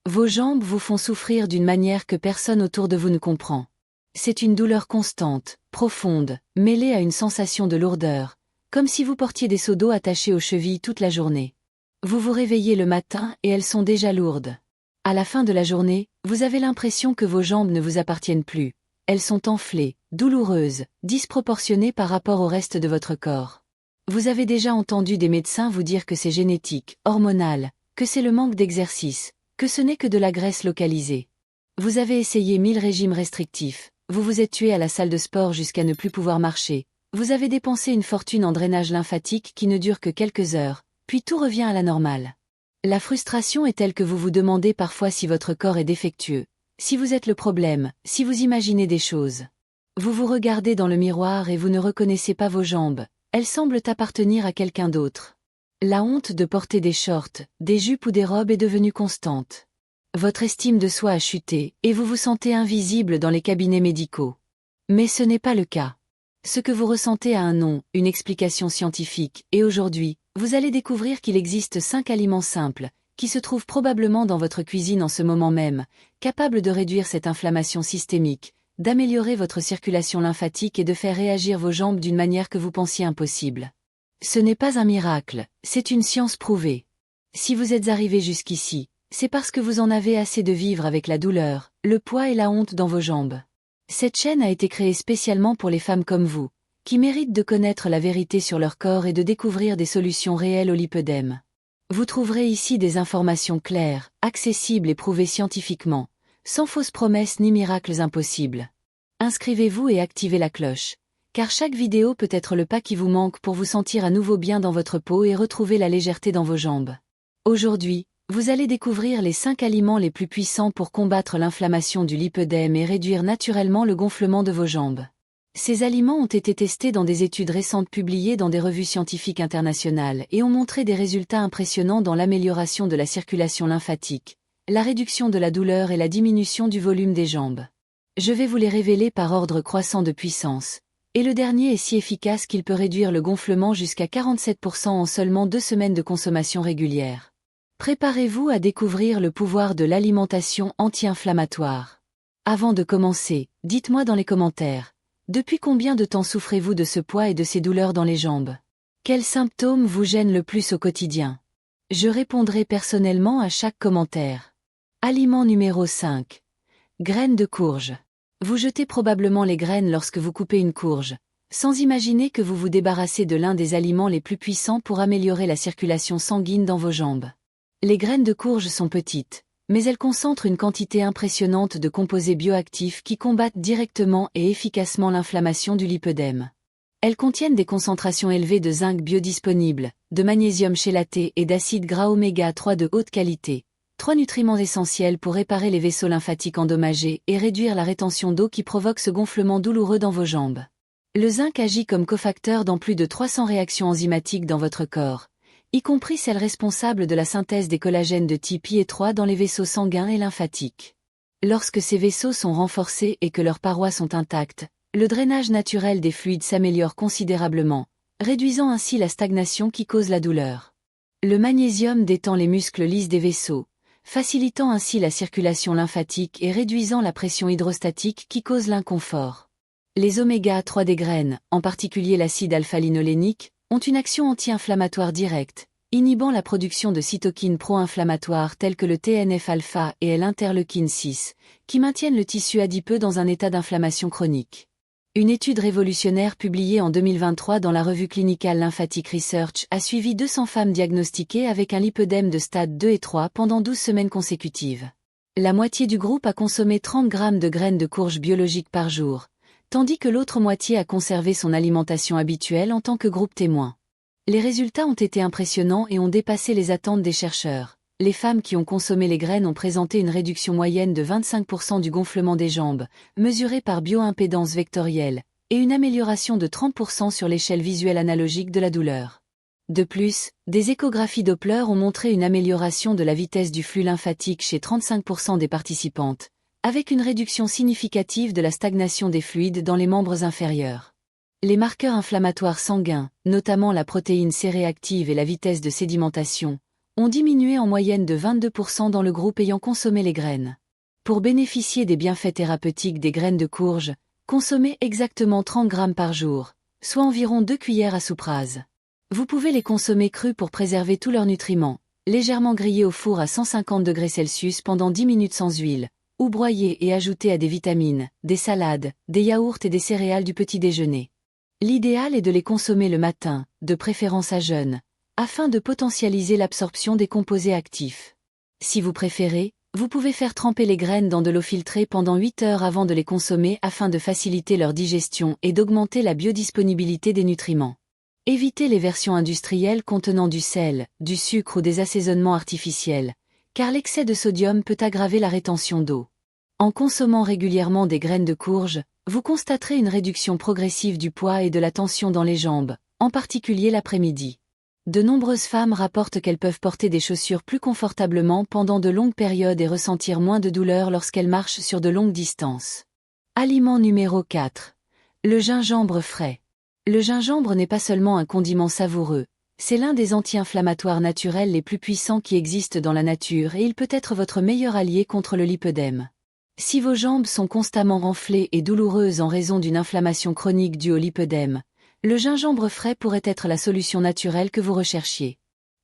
Vos jambes vous font souffrir d'une manière que personne autour de vous ne comprend. C'est une douleur constante, profonde, mêlée à une sensation de lourdeur, comme si vous portiez des seaux d'eau attachés aux chevilles toute la journée. Vous vous réveillez le matin et elles sont déjà lourdes. À la fin de la journée, vous avez l'impression que vos jambes ne vous appartiennent plus. Elles sont enflées, douloureuses, disproportionnées par rapport au reste de votre corps. Vous avez déjà entendu des médecins vous dire que c'est génétique, hormonal, que c'est le manque d'exercice, que ce n'est que de la graisse localisée. Vous avez essayé 1000 régimes restrictifs, vous vous êtes tué à la salle de sport jusqu'à ne plus pouvoir marcher, vous avez dépensé une fortune en drainage lymphatique qui ne dure que quelques heures, puis tout revient à la normale. La frustration est telle que vous vous demandez parfois si votre corps est défectueux, si vous êtes le problème, si vous imaginez des choses. Vous vous regardez dans le miroir et vous ne reconnaissez pas vos jambes, elles semblent appartenir à quelqu'un d'autre. La honte de porter des shorts, des jupes ou des robes est devenue constante. Votre estime de soi a chuté, et vous vous sentez invisible dans les cabinets médicaux. Mais ce n'est pas le cas. Ce que vous ressentez a un nom, une explication scientifique, et aujourd'hui, vous allez découvrir qu'il existe 5 aliments simples, qui se trouvent probablement dans votre cuisine en ce moment même, capables de réduire cette inflammation systémique, d'améliorer votre circulation lymphatique et de faire réagir vos jambes d'une manière que vous pensiez impossible. Ce n'est pas un miracle, c'est une science prouvée. Si vous êtes arrivé jusqu'ici, c'est parce que vous en avez assez de vivre avec la douleur, le poids et la honte dans vos jambes. Cette chaîne a été créée spécialement pour les femmes comme vous, qui méritent de connaître la vérité sur leur corps et de découvrir des solutions réelles au lipœdème. Vous trouverez ici des informations claires, accessibles et prouvées scientifiquement, sans fausses promesses ni miracles impossibles. Inscrivez-vous et activez la cloche, car chaque vidéo peut être le pas qui vous manque pour vous sentir à nouveau bien dans votre peau et retrouver la légèreté dans vos jambes. Aujourd'hui, vous allez découvrir les 5 aliments les plus puissants pour combattre l'inflammation du lipœdème et réduire naturellement le gonflement de vos jambes. Ces aliments ont été testés dans des études récentes publiées dans des revues scientifiques internationales et ont montré des résultats impressionnants dans l'amélioration de la circulation lymphatique, la réduction de la douleur et la diminution du volume des jambes. Je vais vous les révéler par ordre croissant de puissance. Et le dernier est si efficace qu'il peut réduire le gonflement jusqu'à 47% en seulement 2 semaines de consommation régulière. Préparez-vous à découvrir le pouvoir de l'alimentation anti-inflammatoire. Avant de commencer, dites-moi dans les commentaires, depuis combien de temps souffrez-vous de ce poids et de ces douleurs dans les jambes? Quels symptômes vous gênent le plus au quotidien? Je répondrai personnellement à chaque commentaire. Aliment numéro 5. Graines de courge. Vous jetez probablement les graines lorsque vous coupez une courge, sans imaginer que vous vous débarrassez de l'un des aliments les plus puissants pour améliorer la circulation sanguine dans vos jambes. Les graines de courge sont petites, mais elles concentrent une quantité impressionnante de composés bioactifs qui combattent directement et efficacement l'inflammation du lipœdème. Elles contiennent des concentrations élevées de zinc biodisponible, de magnésium chélaté et d'acides gras oméga 3 de haute qualité. 3 nutriments essentiels pour réparer les vaisseaux lymphatiques endommagés et réduire la rétention d'eau qui provoque ce gonflement douloureux dans vos jambes. Le zinc agit comme cofacteur dans plus de 300 réactions enzymatiques dans votre corps, y compris celles responsables de la synthèse des collagènes de type I et 3 dans les vaisseaux sanguins et lymphatiques. Lorsque ces vaisseaux sont renforcés et que leurs parois sont intactes, le drainage naturel des fluides s'améliore considérablement, réduisant ainsi la stagnation qui cause la douleur. Le magnésium détend les muscles lisses des vaisseaux, facilitant ainsi la circulation lymphatique et réduisant la pression hydrostatique qui cause l'inconfort. Les oméga 3 des graines, en particulier l'acide alpha-linolénique, ont une action anti-inflammatoire directe, inhibant la production de cytokines pro-inflammatoires telles que le TNF-alpha et l'interleukine 6, qui maintiennent le tissu adipeux dans un état d'inflammation chronique. Une étude révolutionnaire publiée en 2023 dans la revue Clinical Lymphatic Research a suivi 200 femmes diagnostiquées avec un lipœdème de stade 2 et 3 pendant 12 semaines consécutives. La moitié du groupe a consommé 30 grammes de graines de courge biologiques par jour, tandis que l'autre moitié a conservé son alimentation habituelle en tant que groupe témoin. Les résultats ont été impressionnants et ont dépassé les attentes des chercheurs. Les femmes qui ont consommé les graines ont présenté une réduction moyenne de 25% du gonflement des jambes, mesurée par bioimpédance vectorielle, et une amélioration de 30% sur l'échelle visuelle analogique de la douleur. De plus, des échographies Doppler ont montré une amélioration de la vitesse du flux lymphatique chez 35% des participantes, avec une réduction significative de la stagnation des fluides dans les membres inférieurs. Les marqueurs inflammatoires sanguins, notamment la protéine C réactive et la vitesse de sédimentation, ont diminué en moyenne de 22% dans le groupe ayant consommé les graines. Pour bénéficier des bienfaits thérapeutiques des graines de courge, consommez exactement 30 grammes par jour, soit environ 2 cuillères à soupe rase. Vous pouvez les consommer crus pour préserver tous leurs nutriments, légèrement grillés au four à 150 degrés Celsius pendant 10 minutes sans huile, ou broyés et ajoutés à des vitamines, des salades, des yaourts et des céréales du petit déjeuner. L'idéal est de les consommer le matin, de préférence à jeûne, afin de potentialiser l'absorption des composés actifs. Si vous préférez, vous pouvez faire tremper les graines dans de l'eau filtrée pendant 8 heures avant de les consommer afin de faciliter leur digestion et d'augmenter la biodisponibilité des nutriments. Évitez les versions industrielles contenant du sel, du sucre ou des assaisonnements artificiels, car l'excès de sodium peut aggraver la rétention d'eau. En consommant régulièrement des graines de courge, vous constaterez une réduction progressive du poids et de la tension dans les jambes, en particulier l'après-midi. De nombreuses femmes rapportent qu'elles peuvent porter des chaussures plus confortablement pendant de longues périodes et ressentir moins de douleur lorsqu'elles marchent sur de longues distances. Aliment numéro 4. Le gingembre frais. Le gingembre n'est pas seulement un condiment savoureux, c'est l'un des anti-inflammatoires naturels les plus puissants qui existent dans la nature et il peut être votre meilleur allié contre le lipœdème. Si vos jambes sont constamment renflées et douloureuses en raison d'une inflammation chronique due au lipœdème, le gingembre frais pourrait être la solution naturelle que vous recherchiez.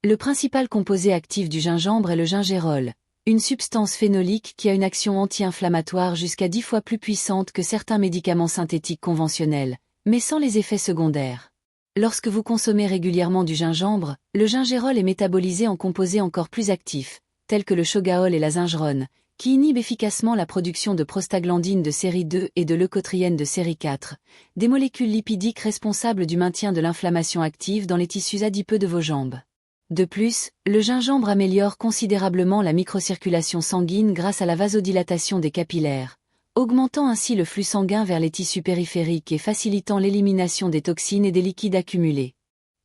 Le principal composé actif du gingembre est le gingérol, une substance phénolique qui a une action anti-inflammatoire jusqu'à 10 fois plus puissante que certains médicaments synthétiques conventionnels, mais sans les effets secondaires. Lorsque vous consommez régulièrement du gingembre, le gingérol est métabolisé en composés encore plus actifs, tels que le shogaol et la zingerone, qui inhibent efficacement la production de prostaglandines de série 2 et de leucotriènes de série 4, des molécules lipidiques responsables du maintien de l'inflammation active dans les tissus adipeux de vos jambes. De plus, le gingembre améliore considérablement la microcirculation sanguine grâce à la vasodilatation des capillaires, augmentant ainsi le flux sanguin vers les tissus périphériques et facilitant l'élimination des toxines et des liquides accumulés.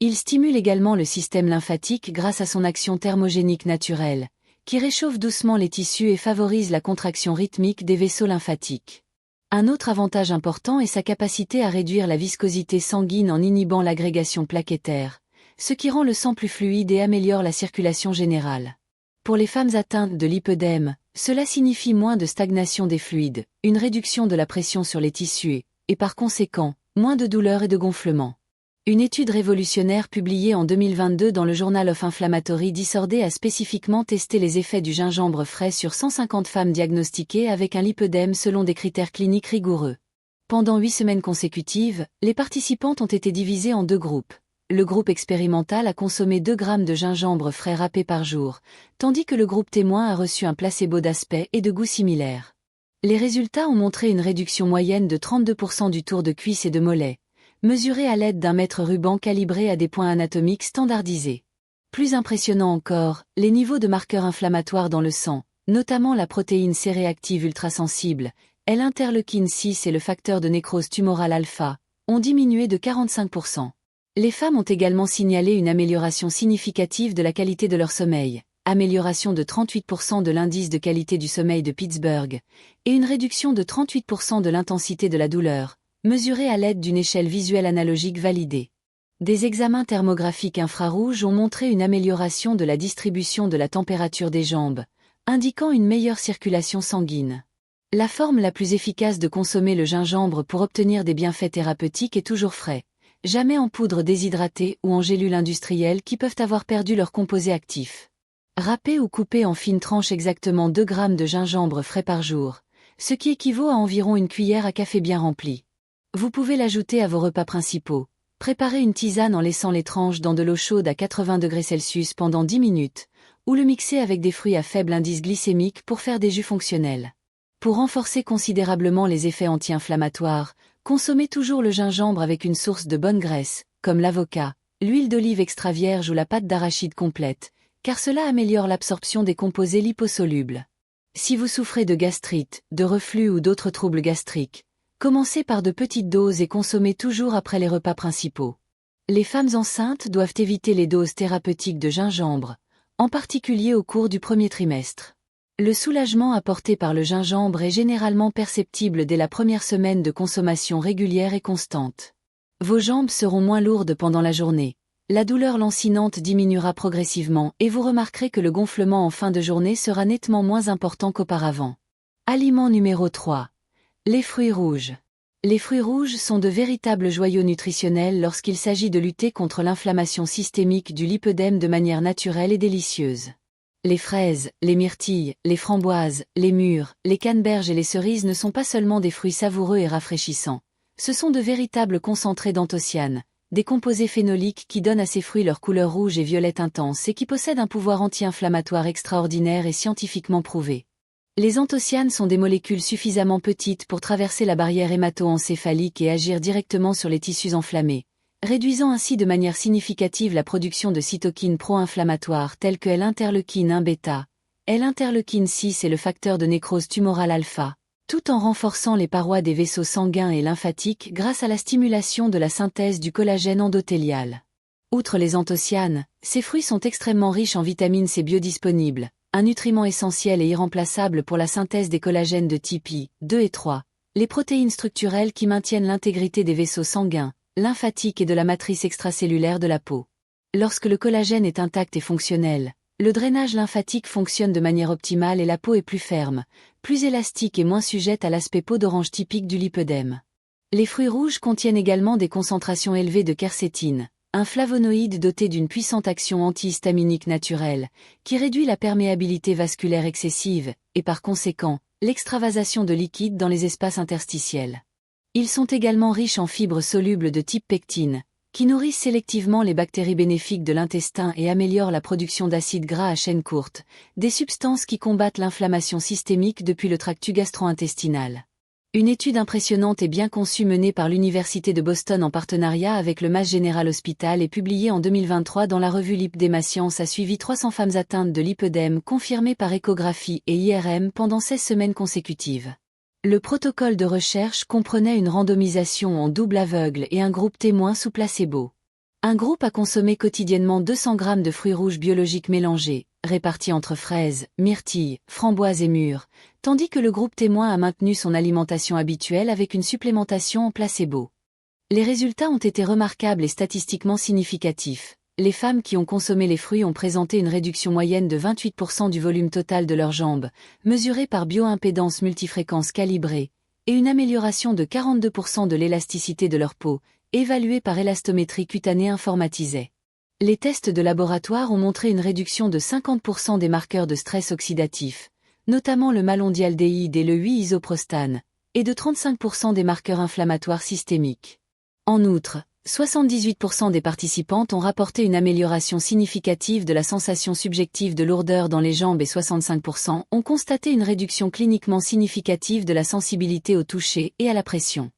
Il stimule également le système lymphatique grâce à son action thermogénique naturelle, qui réchauffe doucement les tissus et favorise la contraction rythmique des vaisseaux lymphatiques. Un autre avantage important est sa capacité à réduire la viscosité sanguine en inhibant l'agrégation plaquettaire, ce qui rend le sang plus fluide et améliore la circulation générale. Pour les femmes atteintes de lipœdème, cela signifie moins de stagnation des fluides, une réduction de la pression sur les tissus et par conséquent, moins de douleurs et de gonflements. Une étude révolutionnaire publiée en 2022 dans le Journal of Inflammatory Disorder a spécifiquement testé les effets du gingembre frais sur 150 femmes diagnostiquées avec un lipœdème selon des critères cliniques rigoureux. Pendant 8 semaines consécutives, les participantes ont été divisées en 2 groupes. Le groupe expérimental a consommé 2 grammes de gingembre frais râpé par jour, tandis que le groupe témoin a reçu un placebo d'aspect et de goût similaires. Les résultats ont montré une réduction moyenne de 32% du tour de cuisse et de mollet, mesuré à l'aide d'un mètre ruban calibré à des points anatomiques standardisés. Plus impressionnant encore, les niveaux de marqueurs inflammatoires dans le sang, notamment la protéine C-réactive ultrasensible, l'interleukine 6 et le facteur de nécrose tumorale alpha, ont diminué de 45%. Les femmes ont également signalé une amélioration significative de la qualité de leur sommeil, amélioration de 38% de l'indice de qualité du sommeil de Pittsburgh, et une réduction de 38% de l'intensité de la douleur, mesurée à l'aide d'une échelle visuelle analogique validée. Des examens thermographiques infrarouges ont montré une amélioration de la distribution de la température des jambes, indiquant une meilleure circulation sanguine. La forme la plus efficace de consommer le gingembre pour obtenir des bienfaits thérapeutiques est toujours frais, jamais en poudre déshydratée ou en gélules industrielles qui peuvent avoir perdu leur composé actif. Râper ou couper en fines tranches exactement 2 grammes de gingembre frais par jour, ce qui équivaut à environ une cuillère à café bien remplie. Vous pouvez l'ajouter à vos repas principaux. Préparez une tisane en laissant les tranches dans de l'eau chaude à 80 degrés Celsius pendant 10 minutes, ou le mixer avec des fruits à faible indice glycémique pour faire des jus fonctionnels. Pour renforcer considérablement les effets anti-inflammatoires, consommez toujours le gingembre avec une source de bonne graisse, comme l'avocat, l'huile d'olive extra vierge ou la pâte d'arachide complète, car cela améliore l'absorption des composés liposolubles. Si vous souffrez de gastrite, de reflux ou d'autres troubles gastriques, commencez par de petites doses et consommez toujours après les repas principaux. Les femmes enceintes doivent éviter les doses thérapeutiques de gingembre, en particulier au cours du premier trimestre. Le soulagement apporté par le gingembre est généralement perceptible dès la première semaine de consommation régulière et constante. Vos jambes seront moins lourdes pendant la journée, la douleur lancinante diminuera progressivement et vous remarquerez que le gonflement en fin de journée sera nettement moins important qu'auparavant. Aliment numéro 3. Les fruits rouges. Les fruits rouges sont de véritables joyaux nutritionnels lorsqu'il s'agit de lutter contre l'inflammation systémique du lipœdème de manière naturelle et délicieuse. Les fraises, les myrtilles, les framboises, les mûres, les canneberges et les cerises ne sont pas seulement des fruits savoureux et rafraîchissants. Ce sont de véritables concentrés d'anthocyanes, des composés phénoliques qui donnent à ces fruits leur couleur rouge et violette intense et qui possèdent un pouvoir anti-inflammatoire extraordinaire et scientifiquement prouvé. Les anthocyanes sont des molécules suffisamment petites pour traverser la barrière hémato-encéphalique et agir directement sur les tissus enflammés, réduisant ainsi de manière significative la production de cytokines pro-inflammatoires telles que L-interleukine 1 bêta, L-interleukine 6 et le facteur de nécrose tumorale alpha, tout en renforçant les parois des vaisseaux sanguins et lymphatiques grâce à la stimulation de la synthèse du collagène endothélial. Outre les anthocyanes, ces fruits sont extrêmement riches en vitamine C biodisponible, un nutriment essentiel et irremplaçable pour la synthèse des collagènes de type I, 2 et 3, les protéines structurelles qui maintiennent l'intégrité des vaisseaux sanguins, lymphatiques et de la matrice extracellulaire de la peau. Lorsque le collagène est intact et fonctionnel, le drainage lymphatique fonctionne de manière optimale et la peau est plus ferme, plus élastique et moins sujette à l'aspect peau d'orange typique du lipœdème. Les fruits rouges contiennent également des concentrations élevées de quercétine, un flavonoïde doté d'une puissante action antihistaminique naturelle, qui réduit la perméabilité vasculaire excessive, et par conséquent, l'extravasation de liquide dans les espaces interstitiels. Ils sont également riches en fibres solubles de type pectine, qui nourrissent sélectivement les bactéries bénéfiques de l'intestin et améliorent la production d'acides gras à chaîne courte, des substances qui combattent l'inflammation systémique depuis le tractus gastro-intestinal. Une étude impressionnante et bien conçue menée par l'Université de Boston en partenariat avec le Mass General Hospital et publiée en 2023 dans la revue Lipdema Science a suivi 300 femmes atteintes de lipœdème confirmées par échographie et IRM pendant 16 semaines consécutives. Le protocole de recherche comprenait une randomisation en double aveugle et un groupe témoin sous placebo. Un groupe a consommé quotidiennement 200 grammes de fruits rouges biologiques mélangés, répartis entre fraises, myrtilles, framboises et mûres, tandis que le groupe témoin a maintenu son alimentation habituelle avec une supplémentation en placebo. Les résultats ont été remarquables et statistiquement significatifs. Les femmes qui ont consommé les fruits ont présenté une réduction moyenne de 28% du volume total de leurs jambes, mesurée par bioimpédance multifréquence calibrée, et une amélioration de 42% de l'élasticité de leur peau, évaluée par élastométrie cutanée informatisée. Les tests de laboratoire ont montré une réduction de 50% des marqueurs de stress oxydatif, notamment le malondialdéhyde et le 8-isoprostane, et de 35% des marqueurs inflammatoires systémiques. En outre, 78% des participantes ont rapporté une amélioration significative de la sensation subjective de lourdeur dans les jambes et 65% ont constaté une réduction cliniquement significative de la sensibilité au toucher et à la pression.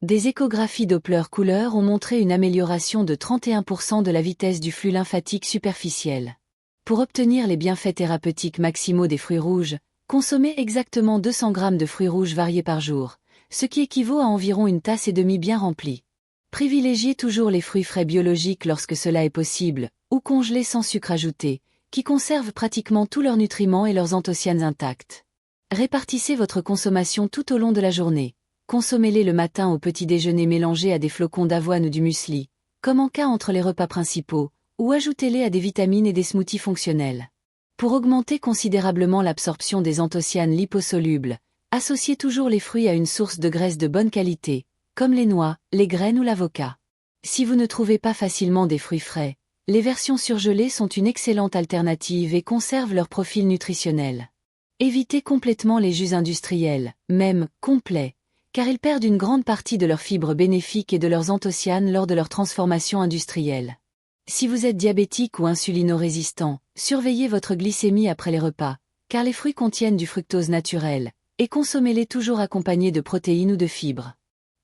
Des échographies Doppler couleur ont montré une amélioration de 31% de la vitesse du flux lymphatique superficiel. Pour obtenir les bienfaits thérapeutiques maximaux des fruits rouges, consommez exactement 200 grammes de fruits rouges variés par jour, ce qui équivaut à environ une tasse et demie bien remplie. Privilégiez toujours les fruits frais biologiques lorsque cela est possible, ou congelés sans sucre ajouté, qui conservent pratiquement tous leurs nutriments et leurs anthocyanes intacts. Répartissez votre consommation tout au long de la journée. Consommez-les le matin au petit déjeuner mélangés à des flocons d'avoine ou du muesli, comme en cas entre les repas principaux, ou ajoutez-les à des vitamines et des smoothies fonctionnels. Pour augmenter considérablement l'absorption des anthocyanes liposolubles, associez toujours les fruits à une source de graisse de bonne qualité, comme les noix, les graines ou l'avocat. Si vous ne trouvez pas facilement des fruits frais, les versions surgelées sont une excellente alternative et conservent leur profil nutritionnel. Évitez complètement les jus industriels, même complets, car ils perdent une grande partie de leurs fibres bénéfiques et de leurs anthocyanes lors de leur transformation industrielle. Si vous êtes diabétique ou insulino-résistant, surveillez votre glycémie après les repas, car les fruits contiennent du fructose naturel, et consommez-les toujours accompagnés de protéines ou de fibres.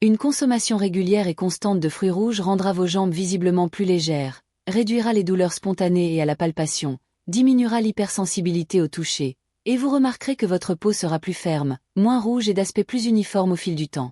Une consommation régulière et constante de fruits rouges rendra vos jambes visiblement plus légères, réduira les douleurs spontanées et à la palpation, diminuera l'hypersensibilité au toucher, et vous remarquerez que votre peau sera plus ferme, moins rouge et d'aspect plus uniforme au fil du temps.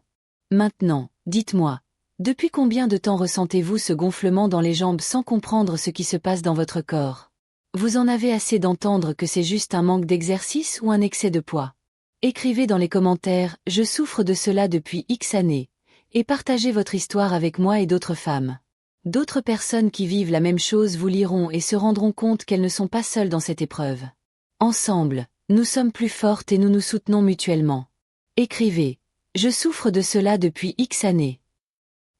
Maintenant, dites-moi, depuis combien de temps ressentez-vous ce gonflement dans les jambes sans comprendre ce qui se passe dans votre corps? Vous en avez assez d'entendre que c'est juste un manque d'exercice ou un excès de poids? Écrivez dans les commentaires « Je souffre de cela depuis X années » et partagez votre histoire avec moi et d'autres femmes. D'autres personnes qui vivent la même chose vous liront et se rendront compte qu'elles ne sont pas seules dans cette épreuve. Ensemble, nous sommes plus fortes et nous nous soutenons mutuellement. Écrivez. Je souffre de cela depuis X années.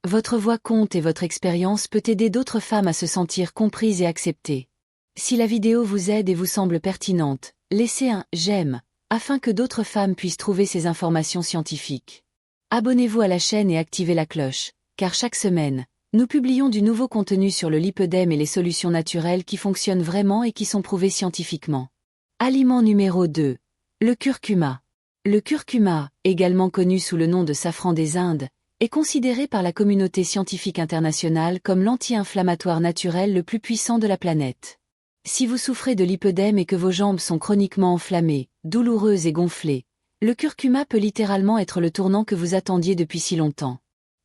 Votre voix compte et votre expérience peut aider d'autres femmes à se sentir comprises et acceptées. Si la vidéo vous aide et vous semble pertinente, laissez un « j'aime » afin que d'autres femmes puissent trouver ces informations scientifiques. Abonnez-vous à la chaîne et activez la cloche, car chaque semaine, nous publions du nouveau contenu sur le lipœdème et les solutions naturelles qui fonctionnent vraiment et qui sont prouvées scientifiquement. Aliment numéro 2. Le curcuma. Le curcuma, également connu sous le nom de safran des Indes, est considéré par la communauté scientifique internationale comme l'anti-inflammatoire naturel le plus puissant de la planète. Si vous souffrez de lipœdème et que vos jambes sont chroniquement enflammées, douloureuses et gonflées, le curcuma peut littéralement être le tournant que vous attendiez depuis si longtemps.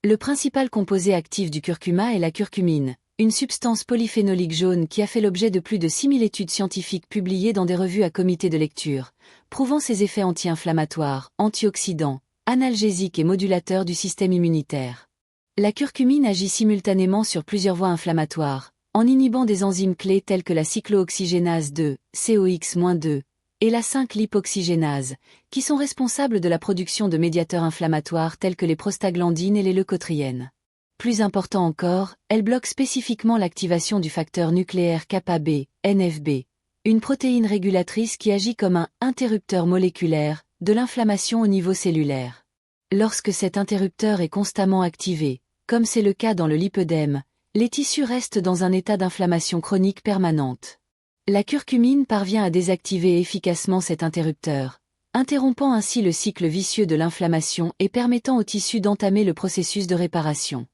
Le principal composé actif du curcuma est la curcumine, une substance polyphénolique jaune qui a fait l'objet de plus de 6000 études scientifiques publiées dans des revues à comité de lecture, prouvant ses effets anti-inflammatoires, antioxydants, analgésiques et modulateurs du système immunitaire. La curcumine agit simultanément sur plusieurs voies inflammatoires, en inhibant des enzymes clés telles que la cyclooxygénase 2, COX-2, et la 5-lipoxygénase, qui sont responsables de la production de médiateurs inflammatoires tels que les prostaglandines et les leucotriènes. Plus important encore, elle bloque spécifiquement l'activation du facteur nucléaire kappa-B, NFB, une protéine régulatrice qui agit comme un interrupteur moléculaire de l'inflammation au niveau cellulaire. Lorsque cet interrupteur est constamment activé, comme c'est le cas dans le lipœdème, les tissus restent dans un état d'inflammation chronique permanente. La curcumine parvient à désactiver efficacement cet interrupteur, interrompant ainsi le cycle vicieux de l'inflammation et permettant aux tissus d'entamer le processus de réparation.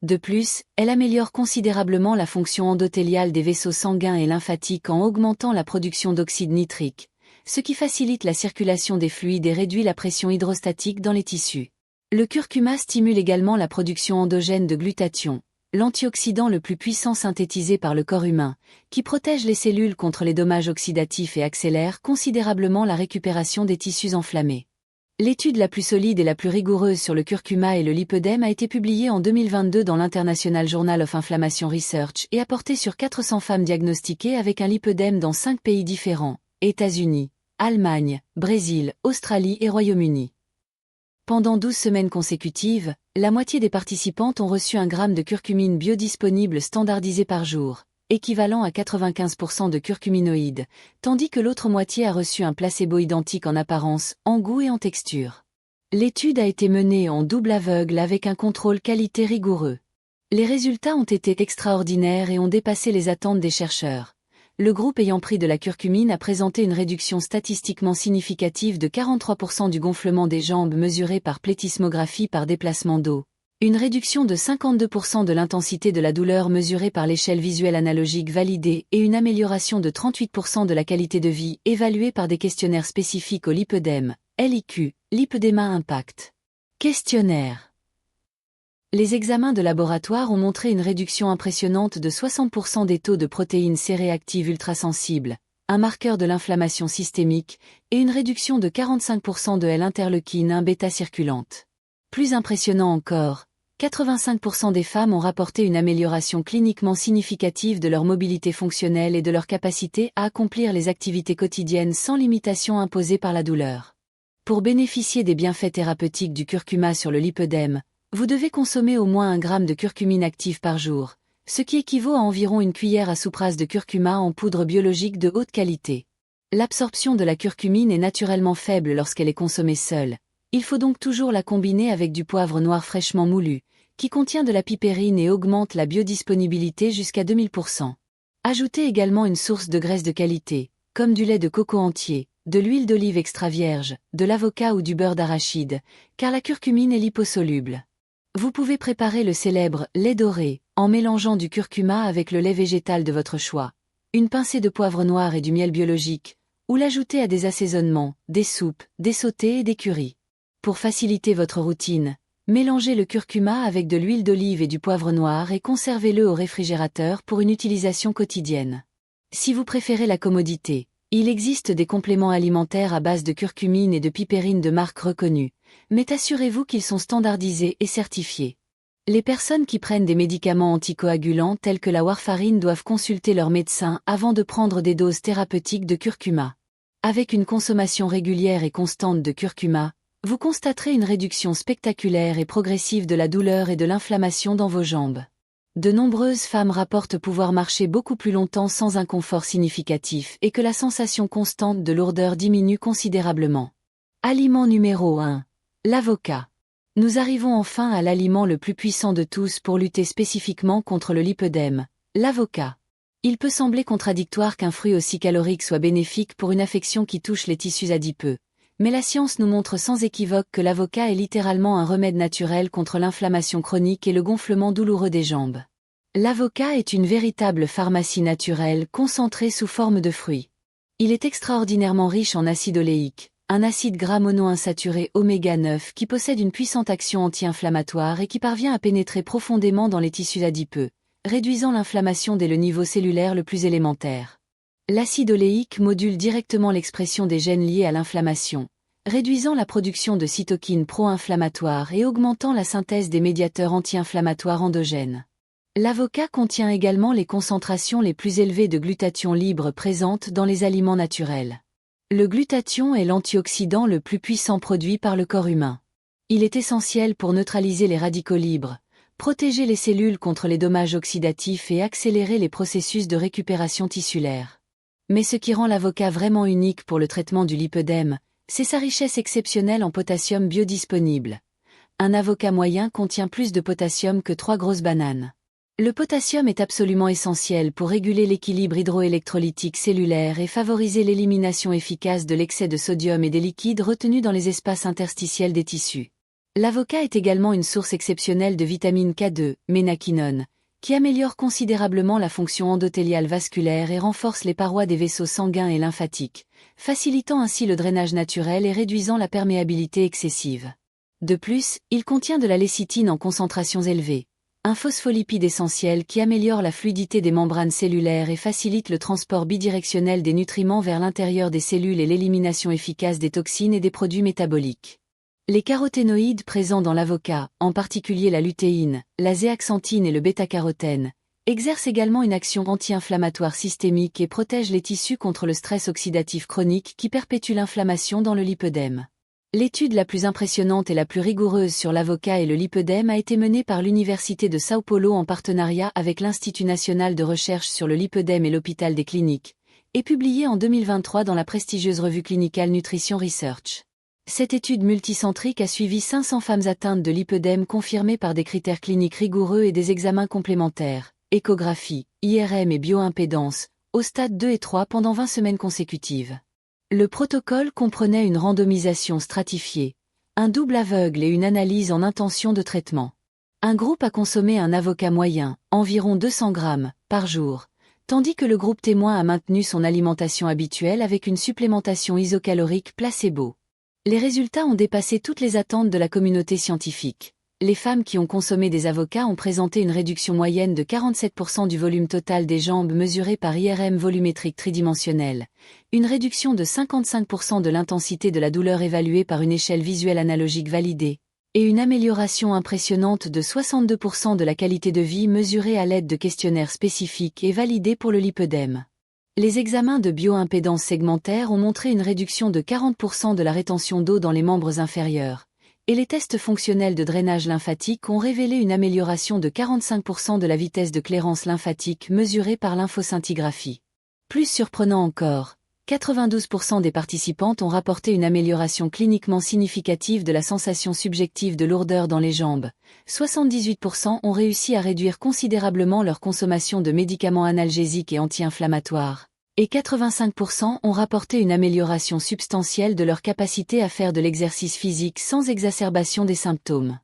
De plus, elle améliore considérablement la fonction endothéliale des vaisseaux sanguins et lymphatiques en augmentant la production d'oxyde nitrique, ce qui facilite la circulation des fluides et réduit la pression hydrostatique dans les tissus. Le curcuma stimule également la production endogène de glutathion, l'antioxydant le plus puissant synthétisé par le corps humain, qui protège les cellules contre les dommages oxydatifs et accélère considérablement la récupération des tissus enflammés. L'étude la plus solide et la plus rigoureuse sur le curcuma et le lipœdème a été publiée en 2022 dans l'International Journal of Inflammation Research et a porté sur 400 femmes diagnostiquées avec un lipœdème dans 5 pays différents, États-Unis, Allemagne, Brésil, Australie et Royaume-Uni. Pendant 12 semaines consécutives, la moitié des participantes ont reçu 1 gramme de curcumine biodisponible standardisé par jour, équivalent à 95% de curcuminoïdes, tandis que l'autre moitié a reçu un placebo identique en apparence, en goût et en texture. L'étude a été menée en double aveugle avec un contrôle qualité rigoureux. Les résultats ont été extraordinaires et ont dépassé les attentes des chercheurs. Le groupe ayant pris de la curcumine a présenté une réduction statistiquement significative de 43% du gonflement des jambes mesuré par plétismographie par déplacement d'eau, une réduction de 52% de l'intensité de la douleur mesurée par l'échelle visuelle analogique validée et une amélioration de 38% de la qualité de vie évaluée par des questionnaires spécifiques au lipœdème, LIQ, Lipœdema Impact. Questionnaire. Les examens de laboratoire ont montré une réduction impressionnante de 60% des taux de protéines C-réactives ultrasensibles, un marqueur de l'inflammation systémique, et une réduction de 45% de L-interleukine 1 bêta circulante. Plus impressionnant encore, 85% des femmes ont rapporté une amélioration cliniquement significative de leur mobilité fonctionnelle et de leur capacité à accomplir les activités quotidiennes sans limitation imposée par la douleur. Pour bénéficier des bienfaits thérapeutiques du curcuma sur le lipœdème, vous devez consommer au moins 1 gramme de curcumine active par jour, ce qui équivaut à environ une cuillère à soupe rase de curcuma en poudre biologique de haute qualité. L'absorption de la curcumine est naturellement faible lorsqu'elle est consommée seule. Il faut donc toujours la combiner avec du poivre noir fraîchement moulu, qui contient de la pipérine et augmente la biodisponibilité jusqu'à 2000%. Ajoutez également une source de graisse de qualité, comme du lait de coco entier, de l'huile d'olive extra vierge, de l'avocat ou du beurre d'arachide, car la curcumine est liposoluble. Vous pouvez préparer le célèbre lait doré, en mélangeant du curcuma avec le lait végétal de votre choix, une pincée de poivre noir et du miel biologique, ou l'ajouter à des assaisonnements, des soupes, des sautés et des currys. Pour faciliter votre routine, mélangez le curcuma avec de l'huile d'olive et du poivre noir et conservez-le au réfrigérateur pour une utilisation quotidienne. Si vous préférez la commodité, il existe des compléments alimentaires à base de curcumine et de pipérine de marque reconnue, mais assurez-vous qu'ils sont standardisés et certifiés. Les personnes qui prennent des médicaments anticoagulants tels que la warfarine doivent consulter leur médecin avant de prendre des doses thérapeutiques de curcuma. Avec une consommation régulière et constante de curcuma, vous constaterez une réduction spectaculaire et progressive de la douleur et de l'inflammation dans vos jambes. De nombreuses femmes rapportent pouvoir marcher beaucoup plus longtemps sans inconfort significatif et que la sensation constante de lourdeur diminue considérablement. Aliment numéro 1. L'avocat. Nous arrivons enfin à l'aliment le plus puissant de tous pour lutter spécifiquement contre le lipœdème, l'avocat. Il peut sembler contradictoire qu'un fruit aussi calorique soit bénéfique pour une affection qui touche les tissus adipeux, mais la science nous montre sans équivoque que l'avocat est littéralement un remède naturel contre l'inflammation chronique et le gonflement douloureux des jambes. L'avocat est une véritable pharmacie naturelle concentrée sous forme de fruits. Il est extraordinairement riche en acide oléique, un acide gras monoinsaturé oméga 9 qui possède une puissante action anti-inflammatoire et qui parvient à pénétrer profondément dans les tissus adipeux, réduisant l'inflammation dès le niveau cellulaire le plus élémentaire. L'acide oléique module directement l'expression des gènes liés à l'inflammation, réduisant la production de cytokines pro-inflammatoires et augmentant la synthèse des médiateurs anti-inflammatoires endogènes. L'avocat contient également les concentrations les plus élevées de glutathion libre présentes dans les aliments naturels. Le glutathion est l'antioxydant le plus puissant produit par le corps humain. Il est essentiel pour neutraliser les radicaux libres, protéger les cellules contre les dommages oxydatifs et accélérer les processus de récupération tissulaire. Mais ce qui rend l'avocat vraiment unique pour le traitement du lipœdème, c'est sa richesse exceptionnelle en potassium biodisponible. Un avocat moyen contient plus de potassium que 3 grosses bananes. Le potassium est absolument essentiel pour réguler l'équilibre hydroélectrolytique cellulaire et favoriser l'élimination efficace de l'excès de sodium et des liquides retenus dans les espaces interstitiels des tissus. L'avocat est également une source exceptionnelle de vitamine K2, ménaquinone, qui améliore considérablement la fonction endothéliale vasculaire et renforce les parois des vaisseaux sanguins et lymphatiques, facilitant ainsi le drainage naturel et réduisant la perméabilité excessive. De plus, il contient de la lécithine en concentrations élevées, un phospholipide essentiel qui améliore la fluidité des membranes cellulaires et facilite le transport bidirectionnel des nutriments vers l'intérieur des cellules et l'élimination efficace des toxines et des produits métaboliques. Les caroténoïdes présents dans l'avocat, en particulier la lutéine, la zéaxanthine et le bêta-carotène, exercent également une action anti-inflammatoire systémique et protègent les tissus contre le stress oxydatif chronique qui perpétue l'inflammation dans le lipœdème. L'étude la plus impressionnante et la plus rigoureuse sur l'avocat et le lipœdème a été menée par l'Université de São Paulo en partenariat avec l'Institut national de recherche sur le lipœdème et l'Hôpital des Cliniques, et publiée en 2023 dans la prestigieuse revue clinicale Nutrition Research. Cette étude multicentrique a suivi 500 femmes atteintes de lipœdème confirmées par des critères cliniques rigoureux et des examens complémentaires, échographie, IRM et bioimpédance, au stade 2 et 3 pendant 20 semaines consécutives. Le protocole comprenait une randomisation stratifiée, un double aveugle et une analyse en intention de traitement. Un groupe a consommé un avocat moyen, environ 200 grammes, par jour, tandis que le groupe témoin a maintenu son alimentation habituelle avec une supplémentation isocalorique placebo. Les résultats ont dépassé toutes les attentes de la communauté scientifique. Les femmes qui ont consommé des avocats ont présenté une réduction moyenne de 47% du volume total des jambes mesuré par IRM volumétrique tridimensionnel, une réduction de 55% de l'intensité de la douleur évaluée par une échelle visuelle analogique validée, et une amélioration impressionnante de 62% de la qualité de vie mesurée à l'aide de questionnaires spécifiques et validés pour le lipœdème. Les examens de bioimpédance segmentaire ont montré une réduction de 40% de la rétention d'eau dans les membres inférieurs, et les tests fonctionnels de drainage lymphatique ont révélé une amélioration de 45% de la vitesse de clairance lymphatique mesurée par lymphoscintigraphie. Plus surprenant encore, 92% des participantes ont rapporté une amélioration cliniquement significative de la sensation subjective de lourdeur dans les jambes, 78% ont réussi à réduire considérablement leur consommation de médicaments analgésiques et anti-inflammatoires, et 85% ont rapporté une amélioration substantielle de leur capacité à faire de l'exercice physique sans exacerbation des symptômes.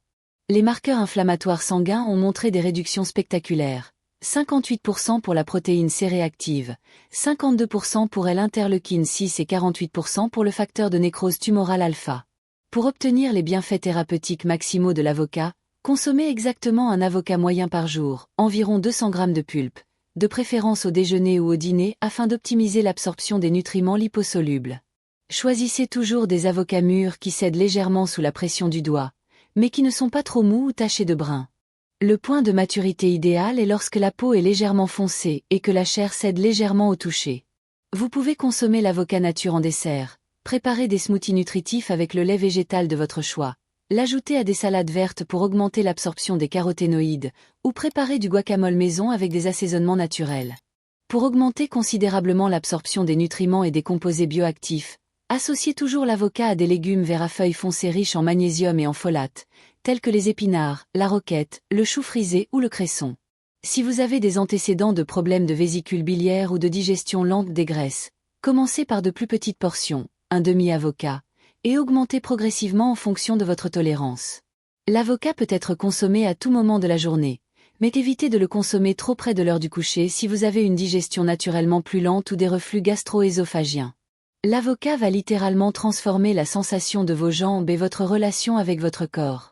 Les marqueurs inflammatoires sanguins ont montré des réductions spectaculaires. 58% pour la protéine C réactive, 52% pour l'interleukine 6 et 48% pour le facteur de nécrose tumorale alpha. Pour obtenir les bienfaits thérapeutiques maximaux de l'avocat, consommez exactement un avocat moyen par jour, environ 200 g de pulpe, de préférence au déjeuner ou au dîner afin d'optimiser l'absorption des nutriments liposolubles. Choisissez toujours des avocats mûrs qui cèdent légèrement sous la pression du doigt, mais qui ne sont pas trop mous ou tachés de brun. Le point de maturité idéal est lorsque la peau est légèrement foncée et que la chair cède légèrement au toucher. Vous pouvez consommer l'avocat nature en dessert, préparer des smoothies nutritifs avec le lait végétal de votre choix, l'ajouter à des salades vertes pour augmenter l'absorption des caroténoïdes, ou préparer du guacamole maison avec des assaisonnements naturels. Pour augmenter considérablement l'absorption des nutriments et des composés bioactifs, associez toujours l'avocat à des légumes verts à feuilles foncées riches en magnésium et en folate, tels que les épinards, la roquette, le chou frisé ou le cresson. Si vous avez des antécédents de problèmes de vésicule biliaire ou de digestion lente des graisses, commencez par de plus petites portions, un demi-avocat, et augmentez progressivement en fonction de votre tolérance. L'avocat peut être consommé à tout moment de la journée, mais évitez de le consommer trop près de l'heure du coucher si vous avez une digestion naturellement plus lente ou des reflux gastro-ésophagiens. L'avocat va littéralement transformer la sensation de vos jambes et votre relation avec votre corps.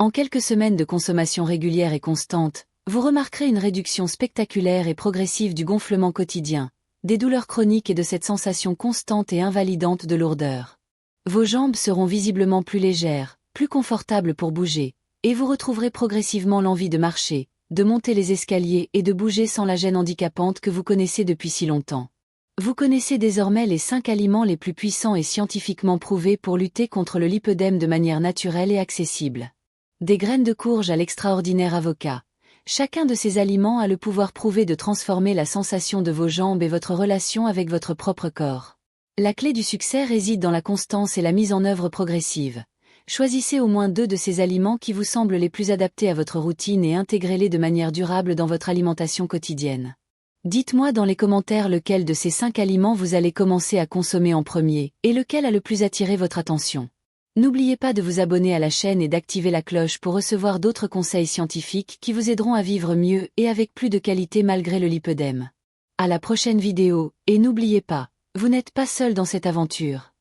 En quelques semaines de consommation régulière et constante, vous remarquerez une réduction spectaculaire et progressive du gonflement quotidien, des douleurs chroniques et de cette sensation constante et invalidante de lourdeur. Vos jambes seront visiblement plus légères, plus confortables pour bouger, et vous retrouverez progressivement l'envie de marcher, de monter les escaliers et de bouger sans la gêne handicapante que vous connaissez depuis si longtemps. Vous connaissez désormais les 5 aliments les plus puissants et scientifiquement prouvés pour lutter contre le lipœdème de manière naturelle et accessible. Des graines de courge à l'extraordinaire avocat. Chacun de ces aliments a le pouvoir prouvé de transformer la sensation de vos jambes et votre relation avec votre propre corps. La clé du succès réside dans la constance et la mise en œuvre progressive. Choisissez au moins 2 de ces aliments qui vous semblent les plus adaptés à votre routine et intégrez-les de manière durable dans votre alimentation quotidienne. Dites-moi dans les commentaires lequel de ces 5 aliments vous allez commencer à consommer en premier, et lequel a le plus attiré votre attention. N'oubliez pas de vous abonner à la chaîne et d'activer la cloche pour recevoir d'autres conseils scientifiques qui vous aideront à vivre mieux et avec plus de qualité malgré le lipœdème. À la prochaine vidéo, et n'oubliez pas, vous n'êtes pas seul dans cette aventure.